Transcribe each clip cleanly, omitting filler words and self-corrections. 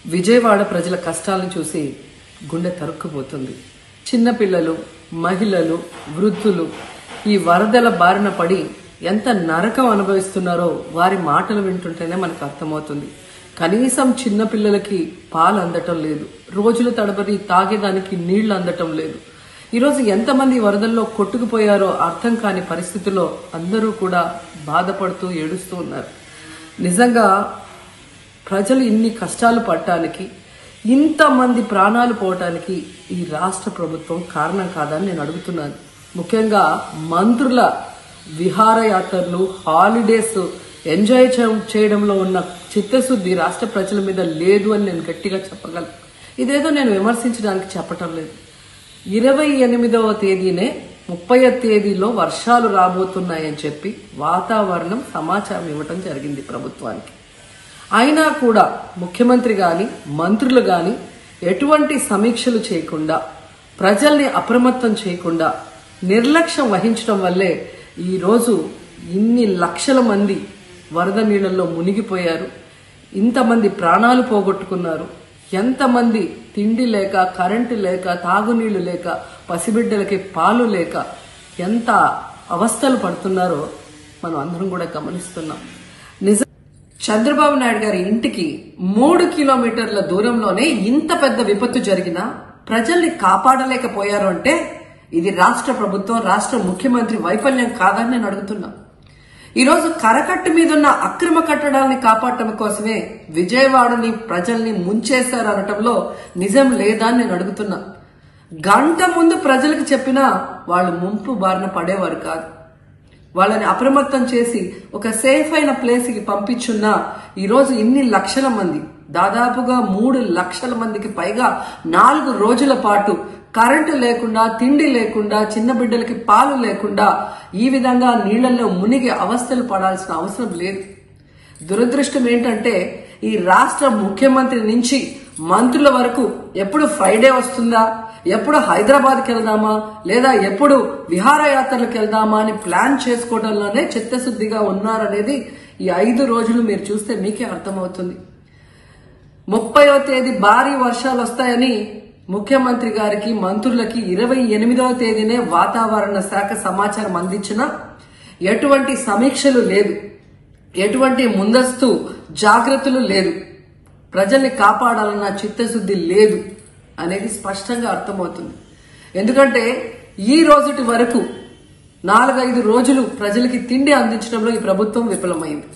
విజయవాడ ప్రజల కష్టాలను చూసి గుండె తరుక్కుపోతుంది. చిన్నపిల్లలు, మహిళలు, వృద్ధులు ఈ వరదల బారిన పడి ఎంత నరకం అనుభవిస్తున్నారో వారి మాటలు వింటుంటేనే మనకు అర్థమవుతుంది. కనీసం చిన్నపిల్లలకి పాలు అందటం లేదు, రోజుల తడబడి తాగేదానికి నీళ్లు అందటం లేదు. ఈరోజు ఎంతమంది వరదల్లో కొట్టుకుపోయారో అర్థం కాని పరిస్థితుల్లో అందరూ కూడా బాధపడుతూ ఏడుస్తూ ఉన్నారు. నిజంగా ప్రజలు ఇన్ని కష్టాలు పడటానికి, ఇంతమంది ప్రాణాలు పోవటానికి ఈ రాష్ట్ర ప్రభుత్వం కారణం కాదని నేను అడుగుతున్నాను. ముఖ్యంగా మంత్రుల విహారయాత్రలు, హాలిడేస్ ఎంజాయ్ చేయడంలో ఉన్న చిత్తశుద్ధి రాష్ట్ర ప్రజల మీద లేదు అని నేను గట్టిగా చెప్పగలను. ఇదేదో నేను విమర్శించడానికి చెప్పటం లేదు. 28వ తేదీనే 30వ తేదీలో వర్షాలు రాబోతున్నాయని చెప్పి వాతావరణం సమాచారం ఇవ్వటం జరిగింది ప్రభుత్వానికి. అయినా కూడా ముఖ్యమంత్రి గాని, మంత్రులు గాని ఎటువంటి సమీక్షలు చేయకుండా, ప్రజల్ని అప్రమత్తం చేయకుండా నిర్లక్ష్యం వహించడం వల్లే ఈరోజు ఇన్ని లక్షల మంది వరద నీళ్లలో మునిగిపోయారు. ఇంతమంది ప్రాణాలు పోగొట్టుకున్నారు. ఎంతమంది తిండి లేక, కరెంటు లేక, తాగునీళ్లు లేక, పసిబిడ్డలకి పాలు లేక ఎంత అవస్థలు పడుతున్నారో మనం అందరం కూడా గమనిస్తున్నాం. నిజం, చంద్రబాబు నాయుడు గారి ఇంటికి 3 కిలోమీటర్ల దూరంలోనే ఇంత పెద్ద విపత్తు జరిగినా ప్రజల్ని కాపాడలేకపోయారు అంటే ఇది రాష్ట్ర ప్రభుత్వం, రాష్ట్ర ముఖ్యమంత్రి వైఫల్యం కాదని నేను అడుగుతున్నా. ఈరోజు కరకట్టు మీదున్న అక్రమ కట్టడాలని కాపాడటం కోసమే విజయవాడని ప్రజల్ని ముంచేశారు అనటంలో నిజం లేదా అని నేను అడుగుతున్నా. గంట ముందు ప్రజలకు చెప్పినా వాళ్ళు ముంపు బారిన పడేవారు కాదు. వాళ్ళని అప్రమత్తం చేసి ఒక సేఫ్ అయిన ప్లేస్ కి పంపించున్నా ఈరోజు ఇన్ని లక్షల మంది, దాదాపుగా 3 లక్షల మందికి పైగా 4 రోజుల పాటు కరెంటు లేకుండా, తిండి లేకుండా, చిన్న బిడ్డలకి పాలు లేకుండా ఈ విధంగా నీళ్లలో మునిగి అవస్థలు పడాల్సిన అవసరం లేదు. దురదృష్టం ఏంటంటే ఈ రాష్ట్ర ముఖ్యమంత్రి నుంచి మంత్రుల వరకు ఎప్పుడు ఫ్రైడే వస్తుందా, ఎప్పుడు హైదరాబాద్కి వెళ్దామా, లేదా ఎప్పుడు విహారయాత్రలకు వెళ్దామా అని ప్లాన్ చేసుకోవడంలోనే చిత్తశుద్ధిగా ఉన్నారనేది ఈ 5 రోజులు మీరు చూస్తే మీకే అర్థమవుతుంది. 30వ తేదీ భారీ వర్షాలు వస్తాయని ముఖ్యమంత్రి గారికి, మంత్రులకి 28వ తేదీనే వాతావరణ శాఖ సమాచారం అందించినా ఎటువంటి సమీక్షలు లేదు, ఎటువంటి ముందస్తు జాగ్రత్తలు లేదు, ప్రజల్ని కాపాడాలన్న చిత్తశుద్ధి లేదు అనేది స్పష్టంగా అర్థమవుతుంది. ఎందుకంటే ఈ రోజుటి వరకు 4-5 రోజులు ప్రజలకి తిండి అందించడంలో ఈ ప్రభుత్వం విఫలమైంది.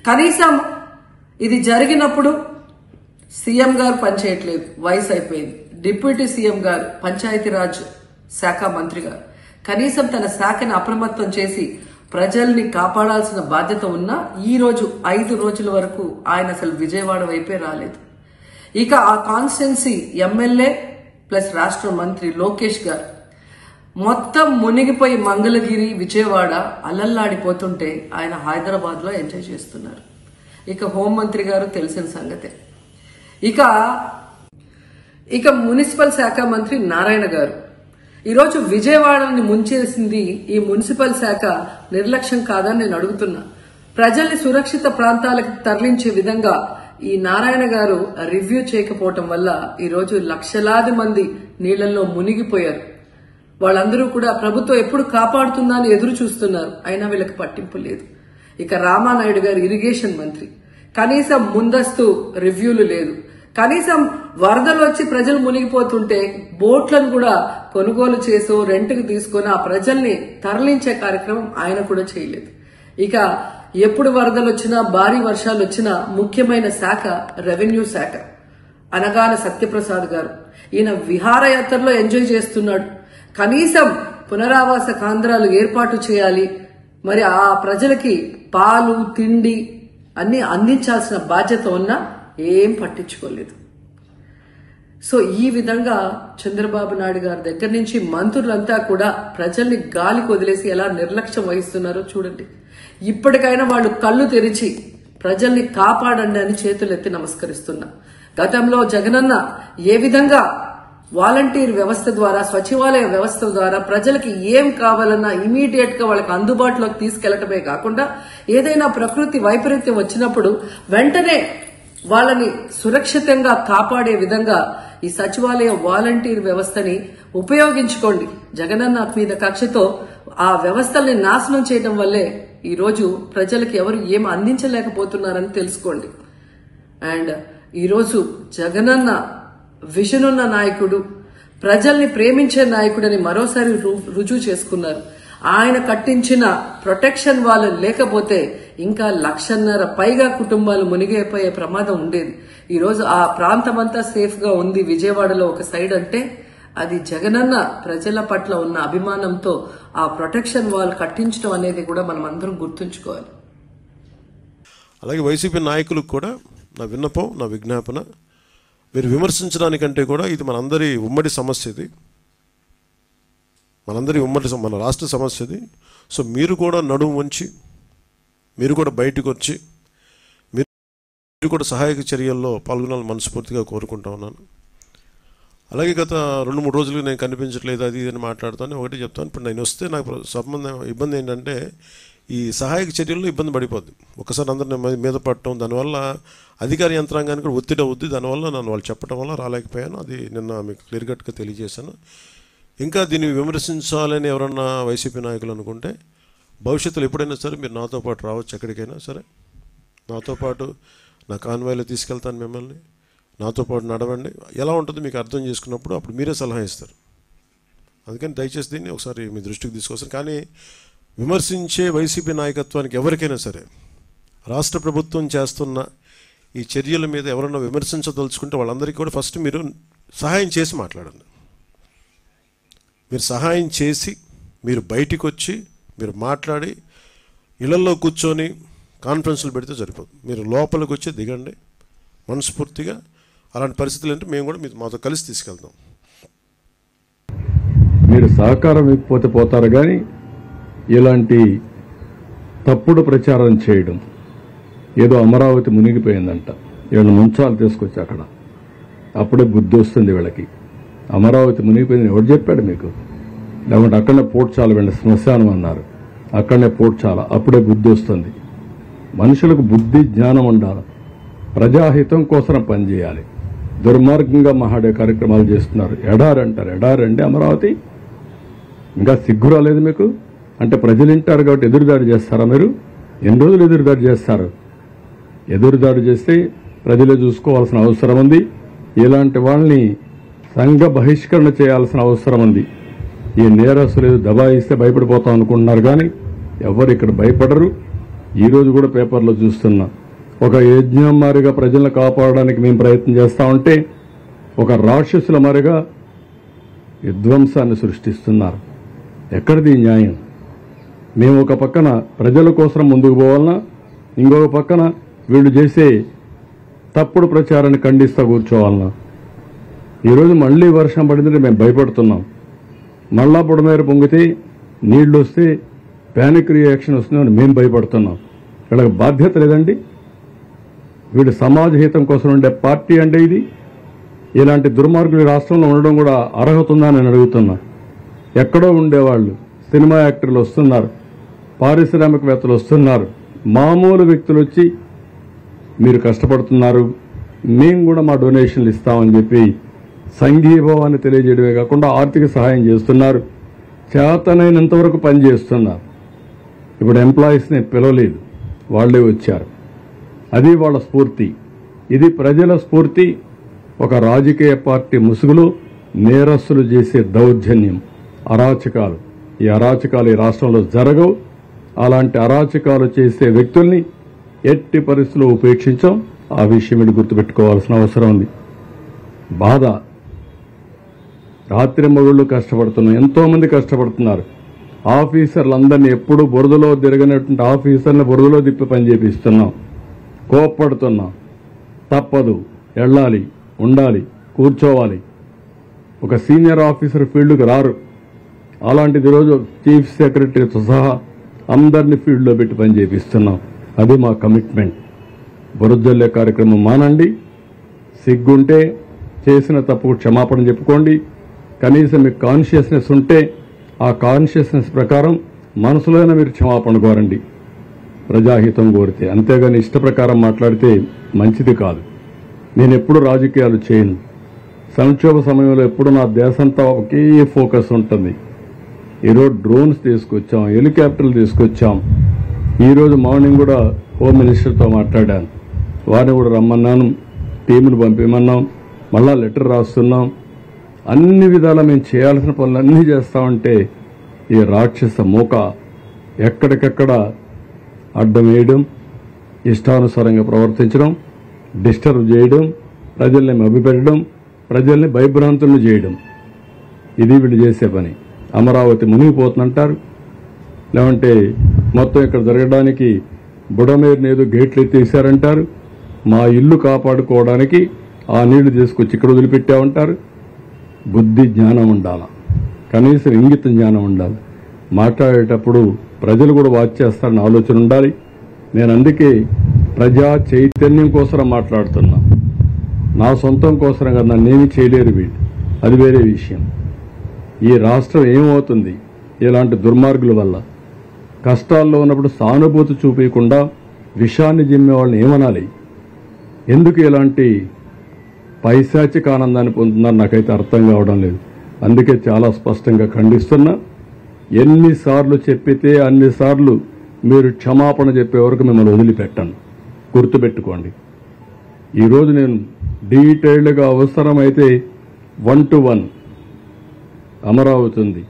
కనీసం ఇది జరిగినప్పుడు సీఎం గారు పనిచేయట్లేదు, వయసు అయిపోయింది. డిప్యూటీ సీఎం గారు, పంచాయతీరాజ్ శాఖ మంత్రి గారు కనీసం తన శాఖని అప్రమత్తం చేసి ప్రజల్ని కాపాడాల్సిన బాధ్యత ఉన్నా ఈ రోజు 5 రోజుల వరకు ఆయన అసలు విజయవాడ వైపే రాలేదు. ఇక ఆ కాన్స్టిట్యున్సీ ఎమ్మెల్యే ప్లస్ రాష్ట్ర మంత్రి లోకేష్ గారు మొత్తం మునిగిపోయి మంగళగిరి, విజయవాడ అలల్లాడిపోతుంటే ఆయన హైదరాబాద్ లో ఎంజాయ్ చేస్తున్నారు. ఇక హోంమంత్రి గారు తెలిసిన సంగతే. ఇక మున్సిపల్ శాఖ మంత్రి నారాయణ గారు ఈరోజు విజయవాడని ముంచేసింది ఈ మున్సిపల్ శాఖ నిర్లక్ష్యం కాదని నేను అడుగుతున్నా. ప్రజల్ని సురక్షిత ప్రాంతాలకు తరలించే విధంగా ఈ నారాయణ గారు రివ్యూ చేయకపోవటం వల్ల ఈరోజు లక్షలాది మంది నీళ్లలో మునిగిపోయారు. వాళ్ళందరూ కూడా ప్రభుత్వం ఎప్పుడు కాపాడుతుందా అని ఎదురు చూస్తున్నారు. అయినా వీళ్ళకి పట్టింపు లేదు. ఇక రామానాయుడు గారు ఇరిగేషన్ మంత్రి, కనీసం ముందస్తు రివ్యూలు లేదు. కనీసం వరదలు వచ్చి ప్రజలు మునిగిపోతుంటే బోట్లను కూడా కొనుగోలు చేసో రెంట్కి తీసుకొని ఆ ప్రజల్ని తరలించే కార్యక్రమం ఆయన కూడా చేయలేదు. ఇక ఎప్పుడు వరదలు వచ్చినా, భారీ వర్షాలు వచ్చినా ముఖ్యమైన శాఖ రెవెన్యూ శాఖ. అనగాన సత్యప్రసాద్ గారు ఈయన విహారయాత్రలో ఎంజాయ్ చేస్తున్నాడు. కనీసం పునరావాస కేంద్రాలు ఏర్పాటు చేయాలి, మరి ఆ ప్రజలకి పాలు, తిండి అన్ని అందించాల్సిన బాధ్యత ఉన్నా ఏం పట్టించుకోలేదు. సో ఈ విధంగా చంద్రబాబు నాయుడు గారి దగ్గర నుంచి మంత్రులంతా కూడా ప్రజల్ని గాలికి వదిలేసి ఎలా నిర్లక్ష్యం వహిస్తున్నారో చూడండి. ఇప్పటికైనా వాళ్ళు కళ్ళు తెరిచి ప్రజల్ని కాపాడండి అని చేతులెత్తి నమస్కరిస్తున్నా. గతంలో జగనన్న ఏ విధంగా వాలంటీర్ వ్యవస్థ ద్వారా, సచివాలయ వ్యవస్థ ద్వారా ప్రజలకి ఏం కావాలన్నా ఇమీడియట్ గా వాళ్ళకి అందుబాటులోకి తీసుకెళ్లటమే కాకుండా ఏదైనా ప్రకృతి వైపరీత్యం వచ్చినప్పుడు వెంటనే వాళ్ళని సురక్షితంగా కాపాడే విధంగా ఈ సచివాలయ వాలంటీర్ వ్యవస్థని ఉపయోగించుకోండి. జగనన్న మీద కక్షతో ఆ వ్యవస్థల్ని నాశనం చేయడం వల్లే ఈ రోజు ప్రజలకు ఎవరు ఏం అందించలేకపోతున్నారని తెలుసుకోండి. అండ్ ఈరోజు జగనన్న విజన్ ఉన్న నాయకుడు, ప్రజల్ని ప్రేమించే నాయకుడని మరోసారి రుజువు చేసుకున్నారు. ఆయన కట్టించిన ప్రొటెక్షన్ వాళ్ళు లేకపోతే ఇంకా 1,50,000 పైగా కుటుంబాలు మునిగిపోయే ప్రమాదం ఉండేది. ఈరోజు ఆ ప్రాంతమంతా సేఫ్ గా ఉంది విజయవాడలో ఒక సైడ్ అంటే అది జగనన్న ప్రజల పట్ల ఉన్న అభిమానంతో ఆ ప్రొటెక్షన్ వాల్ కట్టించడం అనేది కూడా మనం అందరం గుర్తుంచుకోవాలి. అలాగే వైసీపీ నాయకులకు కూడా నా విన్నపం, నా విజ్ఞాపన, మీరు విమర్శించడానికంటే కూడా ఇది మనందరి ఉమ్మడి సమస్య, ఇది మనందరి ఉమ్మడి మన రాష్ట్ర సమస్య ఇది. సో మీరు కూడా నడుము వంచి, మీరు కూడా బయటకు వచ్చి మీరు కూడా సహాయక చర్యల్లో పాల్గొనాలని మనస్ఫూర్తిగా కోరుకుంటా ఉన్నాను. అలాగే గత 2-3 రోజులు నేను కనిపించట్లేదు అది ఇది అని మాట్లాడుతాను. ఒకటి చెప్తాను, ఇప్పుడు నేను వస్తే నాకు ఇబ్బంది ఏంటంటే ఈ సహాయక చర్యల్లో ఇబ్బంది పడిపోద్ది. ఒకసారి అందరిని మీద పడటం, దానివల్ల అధికార యంత్రాంగానికి కూడా ఒత్తిడి అవుద్ది. దానివల్ల నన్ను వాళ్ళు చెప్పడం వల్ల రాలేకపోయాను. అది నిన్న మీకు క్లియర్ కట్గా తెలియజేశాను. ఇంకా దీన్ని విమర్శించాలని ఎవరన్నా వైసీపీ నాయకులు అనుకుంటే భవిష్యత్తులో ఎప్పుడైనా సరే మీరు నాతో పాటు రావచ్చు, ఎక్కడికైనా సరే నాతో పాటు నా కాన్వాయ్లో తీసుకెళ్తాను మిమ్మల్ని. నాతో పాటు నడవండి, ఎలా ఉంటుందో మీకు అర్థం చేసుకున్నప్పుడు అప్పుడు మీరే సలహా ఇస్తారు. అందుకని దయచేసి దీన్ని ఒకసారి మీ దృష్టికి తీసుకొస్తాను. కానీ విమర్శించే వైసీపీ నాయకత్వానికి ఎవరికైనా సరే రాష్ట్ర ప్రభుత్వం చేస్తున్న ఈ చర్యల మీద ఎవరన్నా విమర్శించదలుచుకుంటే వాళ్ళందరికీ కూడా ఫస్ట్ మీరు సహాయం చేసి మాట్లాడండి. మీరు సహాయం చేసి మీరు బయటికి వచ్చి మీరు మాట్లాడి ఇళ్లలో కూర్చొని కాన్ఫరెన్స్లు పెడితే సరిపోదు. మీరు లోపలికి వచ్చి దిగండి మనస్ఫూర్తిగా. అలాంటి పరిస్థితులు అంటే మేము కూడా మాతో కలిసి తీసుకెళ్తాం. మీరు సహకారం ఇవ్వకపోతే పోతారు, కానీ ఇలాంటి తప్పుడు ప్రచారం చేయడం, ఏదో అమరావతి మునిగిపోయిందంట, వీళ్ళ ముంచాలు తీసుకొచ్చి అక్కడ అప్పుడే బుద్ధి వస్తుంది వీళ్ళకి. అమరావతి మునిగిపోయిందని ఎవరు చెప్పాడు మీకు? లేకుంటే అక్కడనే పోడ్చాల వీళ్ళ శ్మశానం అన్నారు, అక్కడనే పోడ్చాల, అప్పుడే బుద్ధి వస్తుంది. మనుషులకు బుద్ధి జ్ఞానం ఉండాలి, ప్రజాహితం కోసం పనిచేయాలి. దుర్మార్గంగా మహాడే కార్యక్రమాలు చేస్తున్నారు. ఎడారి అంటారు, ఎడారండి అమరావతి? ఇంకా సిగ్గు రాలేదు మీకు? అంటే ప్రజలు వింటారు కాబట్టి ఎదురుదాడి చేస్తారా మీరు? ఎన్ని రోజులు ఎదురుదాడి చేస్తారు? ఎదురుదాడి చేస్తే ప్రజలే చూసుకోవాల్సిన అవసరం ఉంది. ఇలాంటి వాళ్ళని సంఘ బహిష్కరణ చేయాల్సిన అవసరం ఉంది. ఈ నేరస్తులు దబాయిస్తే భయపడిపోతాం అనుకుంటున్నారు, కానీ ఎవరు ఇక్కడ భయపడరు. ఈరోజు కూడా పేపర్లో చూస్తున్నా, ఒక యజ్ఞం మారిగా ప్రజలను కాపాడడానికి మేము ప్రయత్నం చేస్తా ఉంటే ఒక రాక్షసుల మారిగా విధ్వంసాన్ని సృష్టిస్తున్నారు. ఎక్కడిది న్యాయం? మేము ఒక పక్కన ప్రజల కోసం ముందుకు పోవాలన్నా, ఇంకొక పక్కన వీళ్ళు చేసే తప్పుడు ప్రచారాన్ని ఖండిస్తూ కూర్చోవాలన్నా? ఈరోజు మళ్లీ వర్షం పడిందంటే మేము భయపడుతున్నాం. మళ్ళా బుడమేర పొంగితే నీళ్లు వస్తే ప్యానిక్ రియాక్షన్ వస్తుందని మేము భయపడుతున్నాం. వీళ్ళకి బాధ్యత లేదండి? వీడు సమాజ హితం కోసం ఉండే పార్టీ అంటే ఇది? ఇలాంటి దుర్మార్గులు రాష్ట్రంలో ఉండడం కూడా అర్హత ఉందా నేను అడుగుతున్నా. ఎక్కడో ఉండేవాళ్ళు సినిమా యాక్టర్లు వస్తున్నారు, పారిశ్రామికవేత్తలు వస్తున్నారు, మామూలు వ్యక్తులు వచ్చి మీరు కష్టపడుతున్నారు, మేము కూడా మా డొనేషన్లు ఇస్తామని చెప్పి సంఘీభావాన్ని తెలియజేయడమే కాకుండా ఆర్థిక సహాయం చేస్తున్నారు. చేతనైనంత వరకు పనిచేస్తున్నారు. ఇప్పుడు ఎంప్లాయీస్ని పిలవలేదు, వాళ్లే వచ్చారు. అది వాళ్ళ స్ఫూర్తి. ఇది ప్రజల స్ఫూర్తి. ఒక రాజకీయ పార్టీ ముసుగులో నేరస్తులు చేసే దౌర్జన్యం, అరాచకాలు, ఈ అరాచకాలు ఈ రాష్ట్రంలో జరగవు. అలాంటి అరాచకాలు చేసే వ్యక్తుల్ని ఎట్టి పరిస్థితుల్లో ఉపేక్షించాం. ఆ విషయం మీరు గుర్తుపెట్టుకోవాల్సిన అవసరం ఉంది. బాధ, రాత్రి మగుళ్ళు కష్టపడుతున్నాం, ఎంతో మంది కష్టపడుతున్నారు. ఆఫీసర్లందరినీ ఎప్పుడూ బురదలో తిరగనటువంటి ఆఫీసర్ని బురదలో తిప్పి పనిచేపిస్తున్నాం. కోప్పడుతున్నాం. తప్పదు, వెళ్ళాలి, ఉండాలి, కూర్చోవాలి. ఒక సీనియర్ ఆఫీసర్ ఫీల్డ్కి రారు. అలాంటిది రోజు చీఫ్ సెక్రటరీతో సహా అందరినీ ఫీల్డ్లో పెట్టి పనిచేపిస్తున్నాం. అది మా కమిట్మెంట్. బురదల్లే కార్యక్రమం మానండి. సిగ్గుంటే చేసిన తప్పు క్షమాపణ చెప్పుకోండి. కనీసం మీకు కాన్షియస్నెస్ ఉంటే ఆ కాన్షియస్నెస్ ప్రకారం మనసులోనే మీరు క్షమాపణ కోరండి, ప్రజాహితం కోరితే. అంతేగాని ఇష్ట ప్రకారం మాట్లాడితే మంచిది కాదు. నేను ఎప్పుడు రాజకీయాలు చేయను. సంక్షోభ సమయంలో ఎప్పుడు నా దేశంతా ఒకే ఫోకస్ ఉంటుంది. ఈరోజు డ్రోన్స్ తీసుకొచ్చాం, హెలికాప్టర్లు తీసుకొచ్చాం. ఈరోజు మార్నింగ్ కూడా హోమ్ మినిస్టర్తో మాట్లాడాను. వారిని కూడా రమ్మన్నాను, టీమును పంపిమన్నాం, మళ్ళా లెటర్ రాస్తున్నాం. అన్ని విధాలా మేము చేయాల్సిన పనులన్నీ చేస్తామంటే ఈ రాక్షస మూక ఎక్కడికెక్కడ అడ్డం వేయడం, ఇష్టానుసారంగా ప్రవర్తించడం, డిస్టర్బ్ చేయడం, ప్రజల్ని మభ్యపెట్టడం, ప్రజల్ని భయభ్రాంతులను చేయడం, ఇది వీళ్ళు చేసే పని. అమరావతి మునిగిపోతుందంటారు, లేదంటే మొత్తం ఇక్కడ జరగడానికి బుడమేరుని ఏదో గేట్లు ఎత్తేసారంటారు. మా ఇల్లు కాపాడుకోవడానికి ఆ నీళ్లు తీసుకొచ్చి ఇక్కడ వదిలిపెట్టామంటారు. బుద్ధి జ్ఞానం ఉండాలి, కనీసం ఇంగిత జ్ఞానం ఉండాలి. మాట్లాడేటప్పుడు ప్రజలు కూడా వాచ్ చేస్తారని ఆలోచన ఉండాలి. నేను అందుకే ప్రజా చైతన్యం కోసం మాట్లాడుతున్నా. నా సొంతం కోసం కదా, నన్నేమీ చేయలేరు వీళ్ళు, అది వేరే విషయం. ఈ రాష్ట్రం ఏమవుతుంది ఇలాంటి దుర్మార్గుల వల్ల? కష్టాల్లో ఉన్నప్పుడు సానుభూతి చూపించకుండా విషాన్ని జిమ్మే వాళ్ళని ఏమనాలి? ఎందుకు ఇలాంటి పైశాచిక ఆనందాన్ని పొందుతున్నారు నాకైతే అర్థం కావడం లేదు. అందుకే చాలా స్పష్టంగా ఖండిస్తున్నా. ఎన్నిసార్లు చెప్పితే అన్నిసార్లు మీరు క్షమాపణ చెప్పే వరకు మిమ్మల్ని వదిలిపెట్టాను, గుర్తుపెట్టుకోండి. ఈరోజు నేను డీటెయిల్డ్గా అవసరమైతే 1-to-1 అమరావతి ఉంది,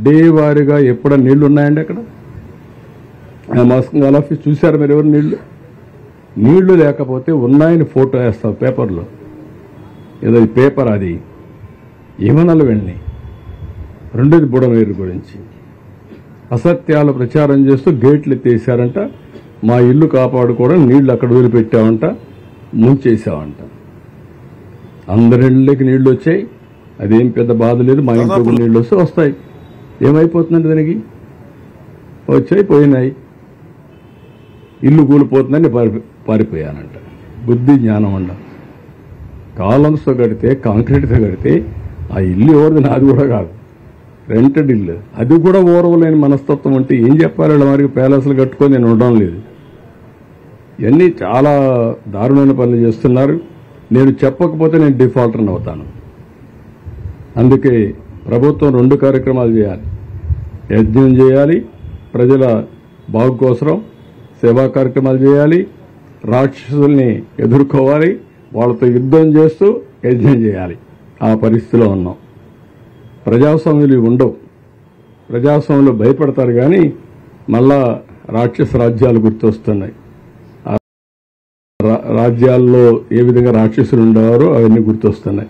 డే వారీగా ఎప్పుడ నీళ్లు ఉన్నాయండి అక్కడ? మాస్కింగ్ ఆఫీస్ చూశారు మీరు ఎవరు? నీళ్లు లేకపోతే ఉన్నాయని ఫోటో వేస్తావు పేపర్లో, ఏదో పేపర్ అది ఏమనాలి వెళ్ళి. రెండోది బుడమేరు గురించి అసత్యాలు ప్రచారం చేస్తూ గేట్లు ఎత్తేసారంట. మా ఇల్లు కాపాడుకోవడం నీళ్లు అక్కడ వదిలిపెట్టామంట, ముంచేసామంట. అందరిళ్ళకి నీళ్లు వచ్చాయి, అదేం పెద్ద బాధ లేదు. మా ఇంట్లో నీళ్లు వస్తే వస్తాయి, ఏమైపోతుందండి దానికి? వచ్చాయి, పోయినాయి. ఇల్లు కూలిపోతుందని పారిపోయానంట. బుద్ధి జ్ఞానం ఉండ. కాలమ్స్తో కడితే, కాంక్రీట్తో కడితే ఆ ఇల్లు ఎవరిది? నాది కూడా కాదు, రెంటెడ్ ఇల్లు. అది కూడా ఓర్వలేని మనస్తత్వం అంటే ఏం చెప్పాలి? మరి ప్యాలెస్లు కట్టుకొని నేను ఉండడం లేదు. ఇవన్నీ చాలా దారుణమైన పనులు చేస్తున్నారు. నేను చెప్పకపోతే నేను డిఫాల్టర్ని అవుతాను. అందుకే ప్రభుత్వం 2 కార్యక్రమాలు చేయాలి. యజ్ఞం చేయాలి, ప్రజల బాగు కోసం సేవా కార్యక్రమాలు చేయాలి. రాక్షసుల్ని ఎదుర్కోవాలి, వాళ్ళతో యుద్ధం చేస్తూ యజ్ఞం చేయాలి. ఆ పరిస్థితిలో ఉన్నాం. ప్రజాస్వామ్యాలు ఉండవు. ప్రజాస్వామ్యంలో భయపడతారు కానీ మళ్ళా రాక్షస రాజ్యాలు గుర్తొస్తున్నాయి. రాజ్యాల్లో ఏ విధంగా రాక్షసులు ఉండేవారో అవన్నీ గుర్తొస్తున్నాయి.